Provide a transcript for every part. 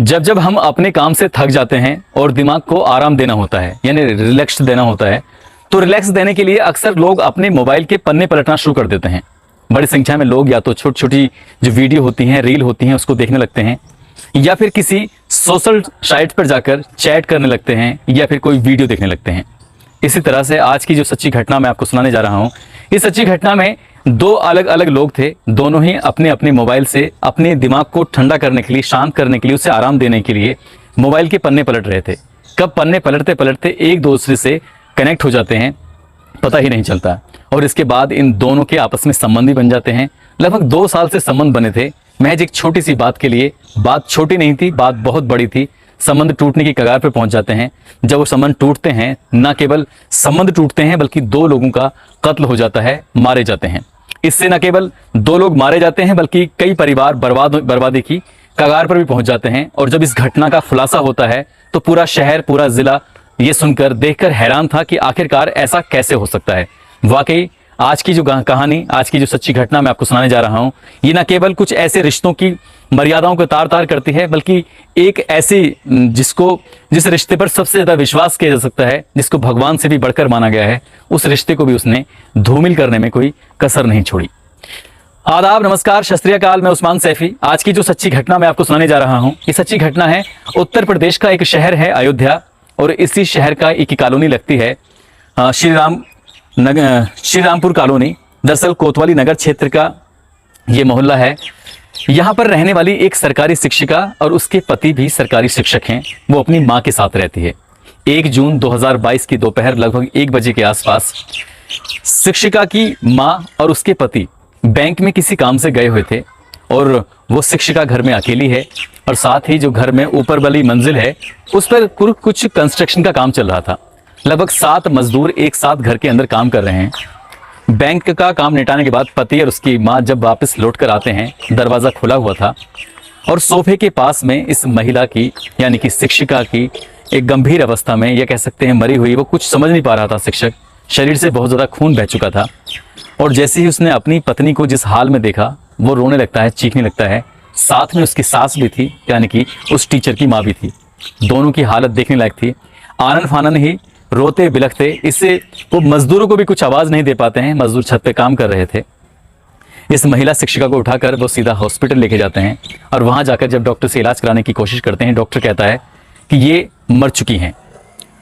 जब जब हम अपने काम से थक जाते हैं और दिमाग को आराम देना होता है, यानी रिलैक्स देना होता है, तो रिलैक्स देने के लिए अक्सर लोग अपने मोबाइल के पन्ने पलटना शुरू कर देते हैं। बड़ी संख्या में लोग या तो छोटी छोटी जो वीडियो होती हैं, रील होती हैं, उसको देखने लगते हैं, या फिर किसी सोशल साइट पर जाकर चैट करने लगते हैं, या फिर कोई वीडियो देखने लगते हैं। इसी तरह से आज की जो सच्ची घटना मैं आपको सुनाने जा रहा हूँ, इस सच्ची घटना में दो अलग अलग लोग थे। दोनों ही अपने अपने मोबाइल से अपने दिमाग को ठंडा करने के लिए, शांत करने के लिए, उसे आराम देने के लिए मोबाइल के पन्ने पलट रहे थे। कब पन्ने पलटते पलटते एक दूसरे से कनेक्ट हो जाते हैं पता ही नहीं चलता, और इसके बाद इन दोनों के आपस में संबंध भी बन जाते हैं। लगभग 2 साल से संबंध बने थे, महज एक छोटी सी बात के लिए। बात छोटी नहीं थी, बात बहुत बड़ी थी। संबंध टूटने की कगार पर पहुंच जाते हैं। जब वो संबंध टूटते हैं, न केवल संबंध टूटते हैं बल्कि 2 लोगों का कत्ल हो जाता है, मारे जाते हैं। इससे न केवल 2 लोग मारे जाते हैं बल्कि कई परिवार बर्बादी की कगार पर भी पहुंच जाते हैं। और जब इस घटना का खुलासा होता है तो पूरा शहर, पूरा जिला ये सुनकर, देखकर हैरान था कि आखिरकार ऐसा कैसे हो सकता है। वाकई आज की जो कहानी, आज की जो सच्ची घटना मैं आपको सुनाने जा रहा हूं, ये न केवल कुछ ऐसे रिश्तों की मर्यादाओं को तार तार करती है, बल्कि एक ऐसी जिस रिश्ते पर सबसे ज्यादा विश्वास किया जा सकता है, जिसको भगवान से भी बढ़कर माना गया है, उस रिश्ते को भी उसने धूमिल करने में कोई कसर नहीं छोड़ी। आदाब, नमस्कार, सत श्री अकाल। मैं उस्मान सैफी। आज की जो सच्ची घटना मैं आपको सुनाने जा रहा हूं, ये सच्ची घटना है उत्तर प्रदेश का एक शहर है अयोध्या, और इसी शहर का एक कॉलोनी लगती है श्रीरामपुर कॉलोनी। दरअसल कोतवाली नगर क्षेत्र का ये मोहल्ला है। यहाँ पर रहने वाली एक सरकारी शिक्षिका और उसके पति भी सरकारी शिक्षक हैं। वो अपनी माँ के साथ रहती है। 1 जून 2022 की दोपहर लगभग 1 बजे के आसपास शिक्षिका की माँ और उसके पति बैंक में किसी काम से गए हुए थे, और वो शिक्षिका घर में अकेली है, और साथ ही जो घर में ऊपर वाली मंजिल है उस पर कुछ कंस्ट्रक्शन का काम चल रहा था। लगभग 7 मजदूर एक साथ घर के अंदर काम कर रहे हैं। बैंक का काम निपटाने के बाद पति और उसकी माँ जब वापस लौट कर आते हैं, दरवाजा खुला हुआ था, और सोफे के पास में इस महिला की, यानी कि शिक्षिका की, एक गंभीर अवस्था में, यह कह सकते हैं मरी हुई, वो कुछ समझ नहीं पा रहा था शिक्षक। शरीर से बहुत ज़्यादा खून बह चुका था, और जैसे ही उसने अपनी पत्नी को जिस हाल में देखा, वो रोने लगता है, चीखने लगता है। साथ में उसकी सास भी थी, यानी कि उस टीचर की माँ भी थी। दोनों की हालत देखने लायक थी। आनन फानन ही रोते बिलखते, इससे वो मजदूरों को भी कुछ आवाज़ नहीं दे पाते हैं। मजदूर छत पे काम कर रहे थे। इस महिला शिक्षिका को उठाकर वो सीधा हॉस्पिटल लेके जाते हैं, और वहाँ जाकर जब डॉक्टर से इलाज कराने की कोशिश करते हैं, डॉक्टर कहता है कि ये मर चुकी हैं।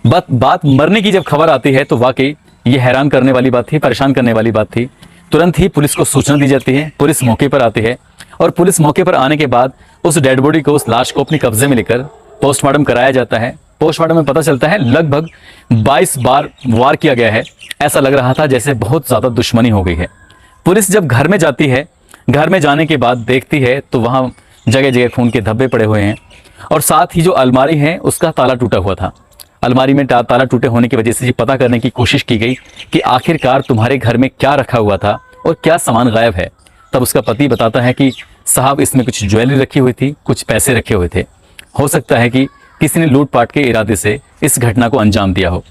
बात मरने की जब खबर आती है तो वाकई ये हैरान करने वाली बात थी, परेशान करने वाली बात थी। तुरंत ही पुलिस को सूचना दी जाती है। पुलिस मौके पर आती है, और पुलिस मौके पर आने के बाद उस डेड बॉडी को, उस लाश को अपने कब्जे में लेकर पोस्टमार्टम कराया जाता है। पोस्टमार्टम में पता चलता है लगभग 22 बार वार किया गया है। ऐसा लग रहा था जैसे बहुत ज़्यादा दुश्मनी हो गई है। पुलिस जब घर में जाती है, घर में जाने के बाद देखती है तो वहाँ जगह जगह खून के धब्बे पड़े हुए हैं, और साथ ही जो अलमारी है उसका ताला टूटा हुआ था। अलमारी में ताला टूटे होने की वजह से ये पता करने की कोशिश की गई कि आखिरकार तुम्हारे घर में क्या रखा हुआ था और क्या सामान गायब है। तब उसका पति बताता है कि साहब, इसमें कुछ ज्वेलरी रखी हुई थी, कुछ पैसे रखे हुए थे। हो सकता है कि किसी ने लूटपाट के इरादे से इस घटना को अंजाम दिया हो।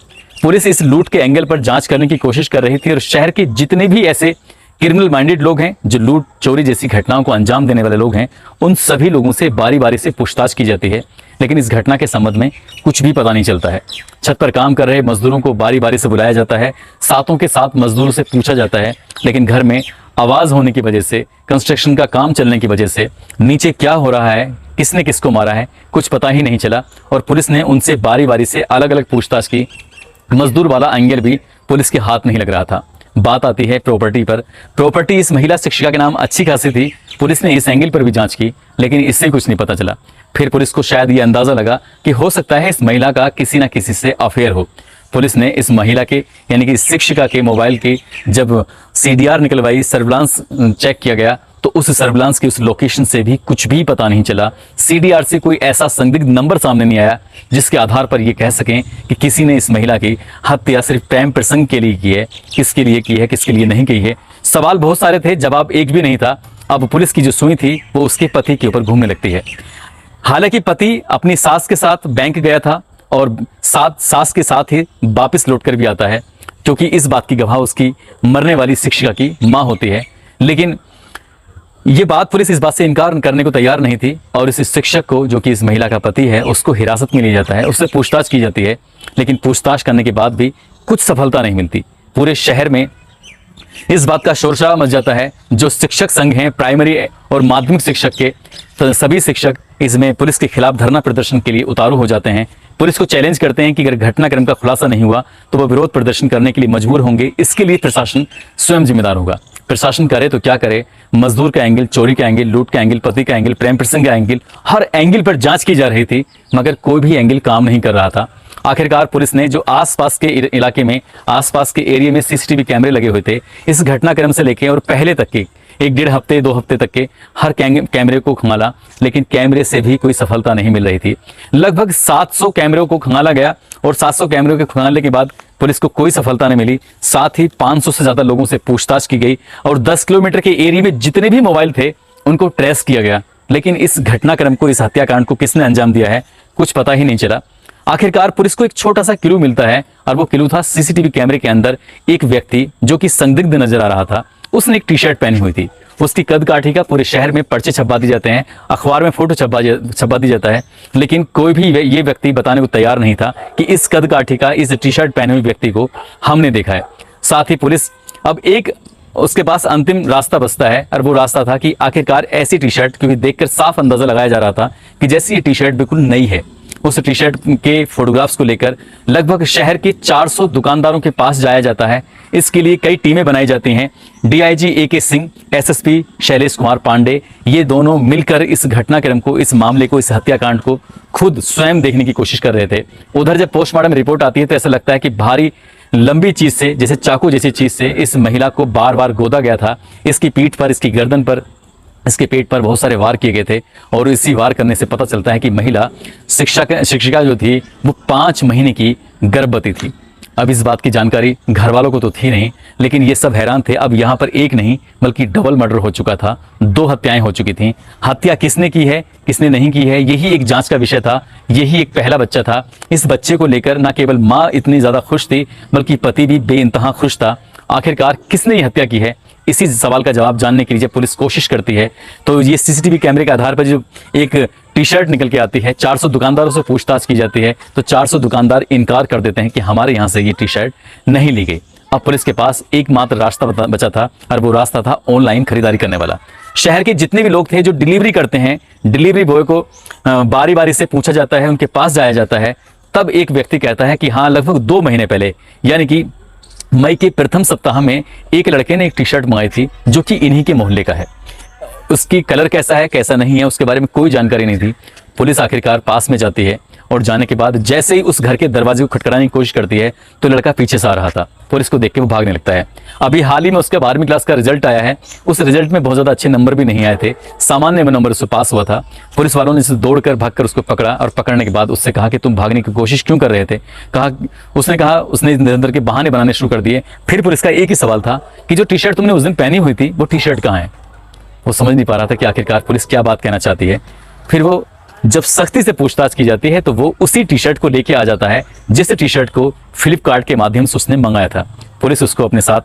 पुलिस इस लूट के एंगल पर जांच करने की कोशिश कर रही थी, और शहर के जितने भी ऐसे क्रिमिनल माइंडेड लोग हैं, जो लूट चोरी जैसी घटनाओं को अंजाम देने वाले लोग हैं, उन सभी लोगों से बारी बारी से पूछताछ की जाती है। लेकिन इस घटना के संबंध में कुछ भी पता नहीं चलता है। छत पर काम कर रहे मजदूरों को बारी बारी से बुलाया जाता है, साथों के साथ मजदूरों से पूछा जाता है, लेकिन घर में आवाज़ होने की वजह से, कंस्ट्रक्शन का काम चलने की वजह से नीचे क्या हो रहा है, किसने किसको मारा है, कुछ पता ही नहीं चला। और पुलिस ने उनसे बारी बारी से अलग अलग पूछताछ की। मजदूर वाला एंगल भी पुलिस के हाथ नहीं लग रहा था। बात आती है प्रॉपर्टी पर। प्रॉपर्टी इस महिला शिक्षिका के नाम अच्छी खासी थी। पुलिस ने इस एंगल पर भी जांच की, लेकिन इससे कुछ नहीं पता चला। फिर पुलिस को शायद ये अंदाजा लगा कि हो सकता है इस महिला का किसी न किसी से अफेयर हो। पुलिस ने इस महिला के, यानी कि शिक्षिका के मोबाइल की जब CDR निकलवाई, सर्विलांस चेक किया गया, तो उस सर्विलांस की उस लोकेशन से भी कुछ भी पता नहीं चला। CDR से कोई ऐसा संदिग्ध नंबर सामने नहीं आया जिसके आधार पर ये कह सकें कि किसी ने इस महिला की हत्या सिर्फ प्रेम प्रसंग के लिए की है। किसके लिए की है, किसके लिए नहीं की है, सवाल बहुत सारे थे, जवाब एक भी नहीं था। अब पुलिस की जो सुई थी वो उसके पति के ऊपर घूमने लगती है। हालांकि पति अपनी सास के साथ बैंक गया था, और सास के साथ ही वापस लौट कर भी आता है, क्योंकि इस बात की गवाह उसकी मरने वाली शिक्षिका की माँ होती है। लेकिन ये बात पुलिस इस बात से इनकार करने को तैयार नहीं थी और इस शिक्षक को, जो कि इस महिला का पति है, उसको हिरासत में लिया जाता है, उससे पूछताछ की जाती है। लेकिन पूछताछ करने के बाद भी कुछ सफलता नहीं मिलती। पूरे शहर में इस बात का शोरशराबा मच जाता है। जो शिक्षक संघ हैं, प्राइमरी और माध्यमिक शिक्षक के, तो सभी शिक्षक इसमें पुलिस के खिलाफ धरना प्रदर्शन के लिए उतारू हो जाते हैं। पुलिस को चैलेंज करते हैं कि अगर घटनाक्रम का खुलासा नहीं हुआ तो वह विरोध प्रदर्शन करने के लिए मजबूर होंगे। इसके लिए प्रशासन स्वयं जिम्मेदार होगा। प्रशासन करे तो क्या करे, मजदूर का एंगल, चोरी का एंगल, लूट का एंगल, पति का एंगल, प्रेम प्रसंग का एंगल, हर एंगल पर जांच की जा रही थी, मगर कोई भी एंगल काम नहीं कर रहा था। आखिरकार पुलिस ने जो आसपास के इलाके में, आसपास के एरिया में सीसीटीवी कैमरे लगे हुए थे, इस घटनाक्रम से लेकर और पहले तक के 1-1.5 हफ्ते 2 हफ्ते तक के हर कैमरे को खंगाला, लेकिन कैमरे से भी कोई सफलता नहीं मिल रही थी। लगभग 700 कैमरों को खंगाला गया और 700 कैमरों के खंगालने के बाद पुलिस को कोई सफलता नहीं मिली। साथ ही 500 से ज्यादा लोगों से पूछताछ की गई और 10 किलोमीटर के एरिया में जितने भी मोबाइल थे उनको ट्रेस किया गया। लेकिन इस घटनाक्रम को, इस हत्याकांड को किसने अंजाम दिया है, कुछ पता ही नहीं चला। आखिरकार पुलिस को एक छोटा सा क्लू मिलता है और वो क्लू था सीसीटीवी कैमरे के अंदर एक व्यक्ति जो कि संदिग्ध नजर आ रहा था। उसने एक टी-शर्ट पहनी हुई थी। उसकी कद काठी का पूरे शहर में पर्चे छपवा दिए जाते हैं, अखबार में फोटो छपवा दी जाता है, लेकिन कोई भी ये व्यक्ति बताने को तैयार नहीं था कि इस कद काठी का, इस टी-शर्ट पहने हुए व्यक्ति को हमने देखा है। साथ ही पुलिस अब एक उसके पास अंतिम रास्ता बचता है और वो रास्ता था कि आखिरकार ऐसी टी-शर्ट, क्योंकि देखकर साफ अंदाजा लगाया जा रहा था कि जैसी ये टी-शर्ट बिल्कुल नई है, उस टी-शर्ट के फोटोग्राफ्स को लेकर लगभग शहर के 400 दुकानदारों के पास जाया जाता है। इसके लिए कई टीमें बनाई जाती हैं। DIG AK Singh, SSP Shailesh Kumar Pandey, ये दोनों मिलकर इस घटनाक्रम को, इस मामले को, इस हत्याकांड को खुद स्वयं देखने की कोशिश कर रहे थे। उधर जब पोस्टमार्टम रिपोर्ट आती है तो ऐसा लगता है कि भारी लंबी चीज से, जैसे चाकू जैसी चीज से इस महिला को बार बार गोदा गया था। इसकी पीठ पर, इसकी गर्दन पर, इसके पेट पर बहुत सारे वार किए गए थे और इसी वार करने से पता चलता है कि महिला शिक्षिका जो थी वो 5 महीने की गर्भवती थी। अब इस बात की जानकारी घर वालों को तो थी नहीं, लेकिन ये सब हैरान थे। अब यहाँ पर एक नहीं बल्कि डबल मर्डर हो चुका था, 2 हत्याएं हो चुकी थीं। हत्या किसने की है, किसने नहीं की है, यही एक जांच का विषय था। यही एक पहला बच्चा था। इस बच्चे को लेकर न केवल माँ इतनी ज्यादा खुश थी बल्कि पति भी बेइंतहा खुश था। आखिरकार किसने ये हत्या की है, इसी सवाल का जवाब जानने के लिए जब पुलिस कोशिश करती है तो ये सीसीटीवी कैमरे के आधार पर जो एक टी-शर्ट निकल के आती है, 400 दुकानदारों से पूछताछ की जाती है तो 400 दुकानदार इनकार कर देते हैं कि हमारे यहाँ से ये टी-शर्ट नहीं ली गई। अब पुलिस के पास एकमात्र रास्ता बचा था और वो रास्ता था ऑनलाइन खरीदारी करने वाला। शहर के जितने भी लोग थे जो डिलीवरी करते हैं, डिलीवरी बॉय को बारी बारी से पूछा जाता है, उनके पास जाया जाता है। तब एक व्यक्ति कहता है कि हाँ, लगभग 2 महीने पहले, यानी कि मई के प्रथम सप्ताह में एक लड़के ने एक टी-शर्ट मंगाई थी जो कि इन्हीं के मोहल्ले का है। उसकी कलर कैसा है, कैसा नहीं है, उसके बारे में कोई जानकारी नहीं थी। पुलिस आखिरकार पास में जाती है और जाने के बाद जैसे ही उस घर के दरवाजे को खटखटाने की कोशिश करती है तो लड़का पीछे से आ रहा था। पुलिस को देख के वो भागने लगता है। अभी हाल ही में उसका 12वीं क्लास का रिजल्ट आया है। उस रिजल्ट में बहुत ज्यादा अच्छे नंबर भी नहीं आए थे, सामान्य नंबर से पास हुआ था। पुलिस वालों ने दौड़कर भागकर उसको पकड़ा और पकड़ने के बाद उससे कहा कि तुम भागने की कोशिश क्यों कर रहे थे। उसने निरंतर के बहाने बनाने शुरू कर दिए। फिर पुलिस का एक ही सवाल था कि जो टी-शर्ट तुमने उस दिन पहनी हुई थी वो टी-शर्ट कहाँ है। वो समझ नहीं पा रहा था कि आखिरकार पुलिस क्या बात कहना चाहती है। फिर वो जब सख्ती से पूछताछ की जाती है तो वो उसी टी-शर्ट को लेके आ जाता है जिस टी-शर्ट को फ्लिपकार्ट के माध्यम से उसने मंगाया था। पुलिस उसको अपने साथ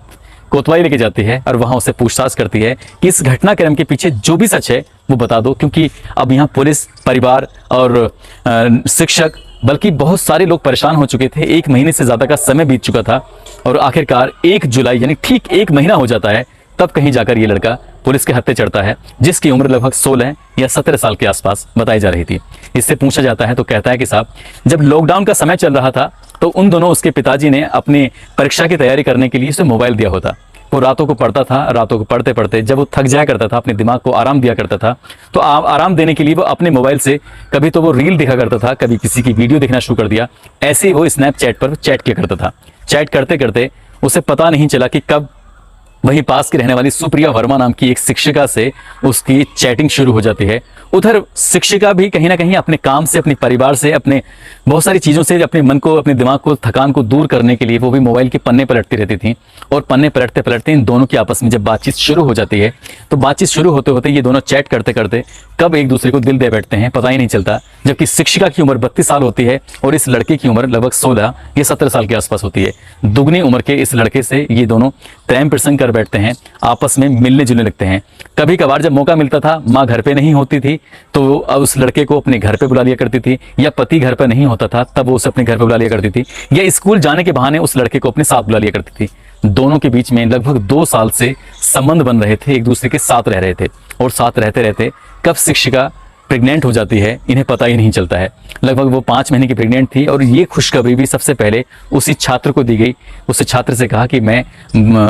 कोतवाली लेके जाती है और वहां उससे पूछताछ करती है कि इस घटनाक्रम के पीछे जो भी सच है वो बता दो, क्योंकि अब यहाँ पुलिस, परिवार और शिक्षक, बल्कि बहुत सारे लोग परेशान हो चुके थे। 1 महीने से ज्यादा का समय बीत चुका था और आखिरकार 1 जुलाई यानी ठीक 1 महीना हो जाता है तब कहीं जाकर ये लड़का पुलिस के हत्थे चढ़ता है, जिसकी उम्र लगभग 16 या 17 साल के आसपास बताई जा रही थी। इससे पूछा जाता है तो कहता है कि साहब, जब लॉकडाउन का समय चल रहा था तो उन दोनों उसके पिताजी ने अपनी परीक्षा की तैयारी करने के लिए उसे मोबाइल दिया होता। वो रातों को पढ़ता था, रातों को पढ़ते पढ़ते जब वो थक जाया करता था, अपने दिमाग को आराम दिया करता था, तो आराम देने के लिए वो अपने मोबाइल से कभी तो वो रील देखा करता था, कभी किसी की वीडियो देखना शुरू कर दिया। ऐसे ही वो स्नैपचैट पर चैट किया करता था। चैट करते करते उसे पता नहीं चला कि कब वहीं पास की रहने वाली सुप्रिया वर्मा नाम की एक शिक्षिका से उसकी चैटिंग शुरू हो जाती है। उधर शिक्षिका भी कहीं ना कहीं अपने काम से, अपने परिवार से, अपने बहुत सारी चीज़ों से अपने मन को, अपने दिमाग को, थकान को दूर करने के लिए वो भी मोबाइल के पन्ने पलटती रहती थी। और पन्ने पलटते पलटते इन दोनों की आपस में जब बातचीत शुरू हो जाती है तो बातचीत शुरू होते होते ये दोनों चैट करते करते कब एक दूसरे को दिल दे बैठते हैं पता ही नहीं चलता। जबकि शिक्षिका की उम्र 32 साल होती है और इस लड़के की उम्र लगभग 16 या 17 साल के आसपास होती है। दुगनी उम्र के इस लड़के से ये दोनों प्रेम प्रसंग कर बैठते हैं, आपस में मिलने जुलने लगते हैं। कभी कभार जब मौका मिलता था, माँ घर पे नहीं होती थी तो उस लड़के को अपने घर पे बुला लिया करती थी, या पति घर पे नहीं होता था तब वो उसे अपने घर पे बुला लिया करती थी, या स्कूल जाने के बहाने उस लड़के को अपने साथ बुला लिया करती थी। दोनों के बीच में लगभग 2 साल से संबंध बन रहे थे, एक दूसरे के साथ रह रहे थे, और साथ रहते रहते कब शिक्षिका प्रेग्नेंट हो जाती है इन्हें पता ही नहीं चलता है। लगभग वो 5 महीने की प्रेग्नेंट थी, और ये खुशखबरी भी सबसे पहले उसी छात्र को दी गई। उस छात्र से कहा कि मैं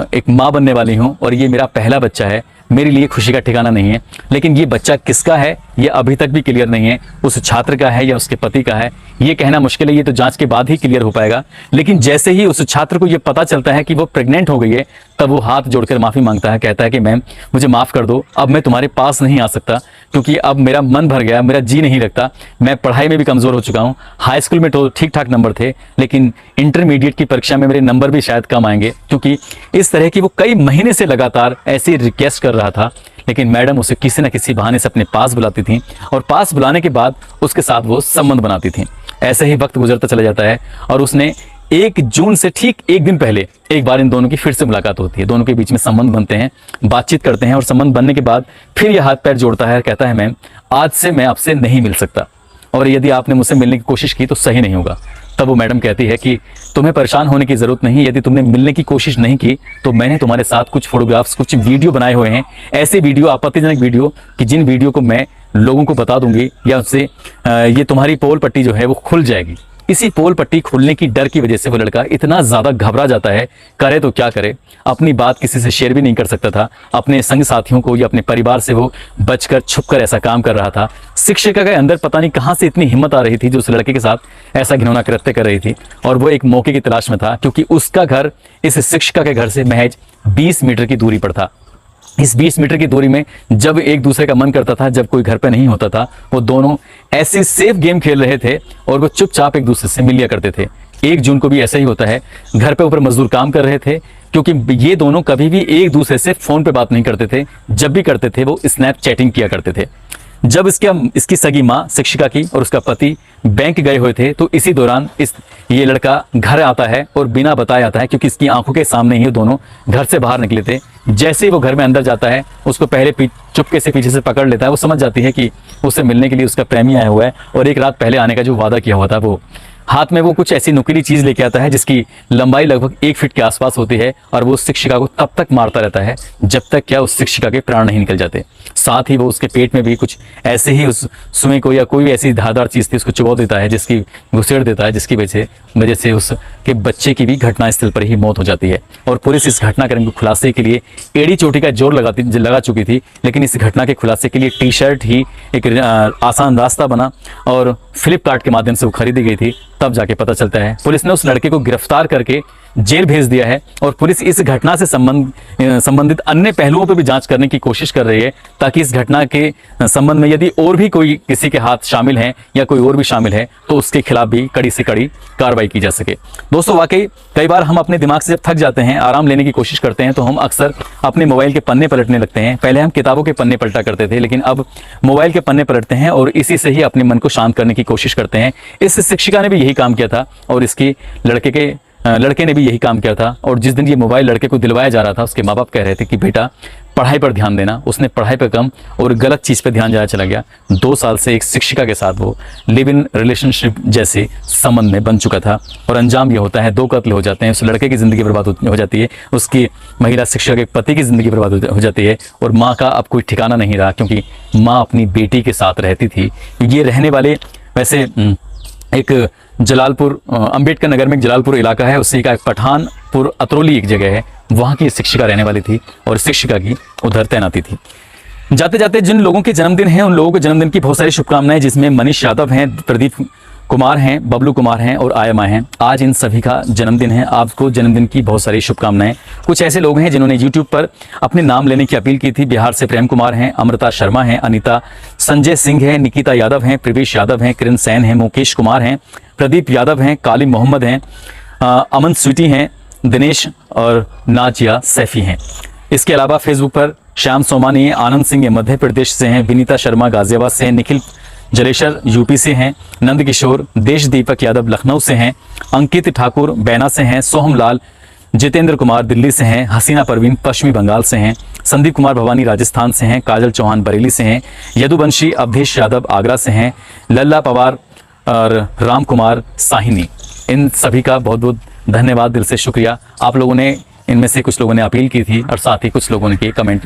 एक माँ बनने वाली हूँ और ये मेरा पहला बच्चा है, मेरे लिए खुशी का ठिकाना नहीं है। लेकिन ये बच्चा किसका है ये अभी तक भी क्लियर नहीं है, उस छात्र का है या उसके पति का है ये कहना मुश्किल है, ये तो जांच के बाद ही क्लियर हो पाएगा। लेकिन जैसे ही उस छात्र को ये पता चलता है कि वो प्रेग्नेंट हो गई है, तब वो हाथ जोड़कर माफ़ी मांगता है, कहता है कि मैम मुझे माफ़ कर दो, अब मैं तुम्हारे पास नहीं आ सकता क्योंकि अब मेरा मन भर गया, मेरा जी नहीं लगता, मैं पढ़ाई में भी कमज़ोर हो चुका हूँ। हाई स्कूल में तो ठीक ठाक नंबर थे, लेकिन इंटरमीडिएट की परीक्षा में मेरे नंबर भी शायद कम आएंगे, क्योंकि इस तरह की वो कई महीने से लगातार ऐसी रिक्वेस्ट कर रहा था। लेकिन मैडम उसे किसी न किसी बहाने से अपने पास बुलाती थी, और पास बुलाने के बाद उसके साथ वो संबंध बनाती थी। ऐसे ही वक्त गुजरता चला जाता है, और उसने 1 जून से ठीक 1 दिन पहले एक बार इन दोनों की फिर से मुलाकात होती है। दोनों के बीच में संबंध बनते हैं, बातचीत करते हैं, और संबंध बनने के बाद फिर ये हाथ पैर जोड़ता है, कहता है मैम आज से मैं आपसे नहीं मिल सकता, और यदि आपने मुझसे मिलने की कोशिश की तो सही नहीं होगा। तब वो मैडम कहती है कि तुम्हें परेशान होने की ज़रूरत नहीं, यदि तुमने मिलने की कोशिश नहीं की तो मैंने तुम्हारे साथ कुछ फोटोग्राफ्स, कुछ वीडियो बनाए हुए हैं, ऐसे वीडियो, आपत्तिजनक वीडियो कि जिन वीडियो को मैं लोगों को बता दूंगी या उससे ये तुम्हारी पोल पट्टी जो है वो खुल जाएगी। इसी पोल पट्टी खुलने की डर की वजह से वो लड़का इतना ज़्यादा घबरा जाता है, करे तो क्या करे, अपनी बात किसी से शेयर भी नहीं कर सकता था, अपने संग साथियों को या अपने परिवार से वो बचकर छुपकर ऐसा काम कर रहा था। शिक्षिका के अंदर पता नहीं कहाँ से इतनी हिम्मत आ रही थी जो उस लड़के के साथ ऐसा घिनौना कृत्य कर रही थी, और वो एक मौके की तलाश में था, क्योंकि उसका घर इस शिक्षिका के घर से महज 20 मीटर की दूरी पर था। इस 20 मीटर की दूरी में जब एक दूसरे का मन करता था, जब कोई घर पे नहीं होता था, वो दोनों ऐसे सेफ गेम खेल रहे थे और वो चुपचाप एक दूसरे से मिल लिया करते थे। 1 जून को भी ऐसा ही होता है, घर पे ऊपर मजदूर काम कर रहे थे, क्योंकि ये दोनों कभी भी एक दूसरे से फोन पे बात नहीं करते थे, जब भी करते थे वो स्नैप चैटिंग किया करते थे। जब इसकी सगी माँ शिक्षिका की और उसका पति बैंक गए हुए थे, तो इसी दौरान ये लड़का घर आता है और बिना बताए आता है, क्योंकि इसकी आंखों के सामने ही दोनों घर से बाहर निकले थे। जैसे ही वो घर में अंदर जाता है, उसको पहले चुपके से पीछे से पकड़ लेता है। वो समझ जाती है कि उससे मिलने के लिए उसका प्रेमी आया हुआ है, और एक रात पहले आने का जो वादा किया हुआ था, वो हाथ में वो कुछ ऐसी नुकीली चीज लेके आता है जिसकी लंबाई लगभग 1 फीट के आसपास होती है, और वो उस शिक्षिका को तब तक मारता रहता है जब तक क्या उस शिक्षिका के प्राण नहीं निकल जाते। साथ ही वो उसके पेट में भी कुछ ऐसे ही उस सुई को या कोई ऐसी धारदार चीज थी उसको चुबा देता है, जिसकी घुसेड़ देता है, जिसकी वजह से उसके बच्चे की भी घटनास्थल पर ही मौत हो जाती है। और पुलिस इस घटनाक्रम के खुलासे के लिए एड़ी चोटी का जोर लगा चुकी थी, लेकिन इस घटना के खुलासे के लिए टी-शर्ट ही एक आसान रास्ता बना, और फ्लिपकार्ट के माध्यम से वो खरीदी गई थी। तब जाके पता चलता है पुलिस ने उस लड़के को गिरफ्तार करके जेल भेज दिया है, और पुलिस इस घटना से संबंधित अन्य पहलुओं पर भी जांच करने की कोशिश कर रही है, ताकि इस घटना के संबंध में यदि और भी कोई किसी के हाथ शामिल है या कोई और भी शामिल है तो उसके खिलाफ भी कड़ी से कड़ी कार्रवाई की जा सके। दोस्तों, वाकई कई बार हम अपने दिमाग से जब थक जाते हैं, आराम लेने की कोशिश करते हैं, तो हम अक्सर अपने मोबाइल के पन्ने पलटने लगते हैं। पहले हम किताबों के पन्ने पलटा करते थे, लेकिन अब मोबाइल के पन्ने पलटते हैं और इसी से ही अपने मन को शांत करने की कोशिश करते हैं। इस शिक्षिका ने भी यही काम किया था, और इसकी लड़के ने भी यही काम किया था। और जिस दिन ये मोबाइल लड़के को दिलवाया जा रहा था, उसके माँ बाप कह रहे थे कि बेटा पढ़ाई पर ध्यान देना। उसने पढ़ाई पर कम और गलत चीज़ पर ध्यान ज़्यादा चला गया। 2 साल से एक शिक्षिका के साथ वो लिव इन रिलेशनशिप जैसे संबंध में बन चुका था, और अंजाम ये होता है 2 कत्ल हो जाते हैं। उस लड़के की ज़िंदगी बर्बाद हो जाती है, उसकी महिला शिक्षक के पति की ज़िंदगी बर्बाद हो जाती है, और माँ का अब कोई ठिकाना नहीं रहा, क्योंकि माँ अपनी बेटी के साथ रहती थी। ये रहने वाले वैसे एक जलालपुर, अंबेडकर नगर में एक जलालपुर इलाका है, उससे एक पठानपुर अतरौली एक जगह है, वहाँ की शिक्षिका रहने वाली थी, और शिक्षिका की उधर तैनाती थी। जाते जाते जिन लोगों के जन्मदिन हैं, उन लोगों के जन्मदिन की बहुत सारी शुभकामनाएं, जिसमें मनीष यादव हैं, प्रदीप कुमार हैं, बबलू कुमार हैं और आयमा हैं। आज इन सभी का जन्मदिन है। आपको जन्मदिन की बहुत सारी शुभकामनाएं। कुछ ऐसे लोग हैं जिन्होंने YouTube पर अपने नाम लेने की अपील की थी। बिहार से प्रेम कुमार हैं, अमृता शर्मा हैं, अनीता, संजय सिंह हैं, निकिता यादव हैं, प्रवेश यादव हैं, किरण सैन हैं, मुकेश कुमार हैं, प्रदीप यादव हैं, काली मोहम्मद हैं, अमन स्वीटी हैं, दिनेश और नाजिया सैफी हैं। इसके अलावा फेसबुक पर श्याम सोमानी, आनंद सिंह मध्य प्रदेश से हैं, विनीता शर्मा गाजियाबाद से हैं, निखिल जलेशर यूपी से हैं, नंद किशोर देश दीपक यादव लखनऊ से हैं, अंकित ठाकुर बैना से हैं, सोहम लाल जितेंद्र कुमार दिल्ली से हैं, हसीना परवीन पश्चिमी बंगाल से हैं, संदीप कुमार भवानी राजस्थान से हैं, काजल चौहान बरेली से हैं, यदुवंशी अवधेश यादव आगरा से हैं, लल्ला पवार और राम कुमार साहिनी। इन सभी का बहुत बहुत धन्यवाद, दिल से शुक्रिया। आप लोगों ने, इनमें से कुछ लोगों ने अपील की थी और साथ ही कुछ लोगों ने किए कमेंट।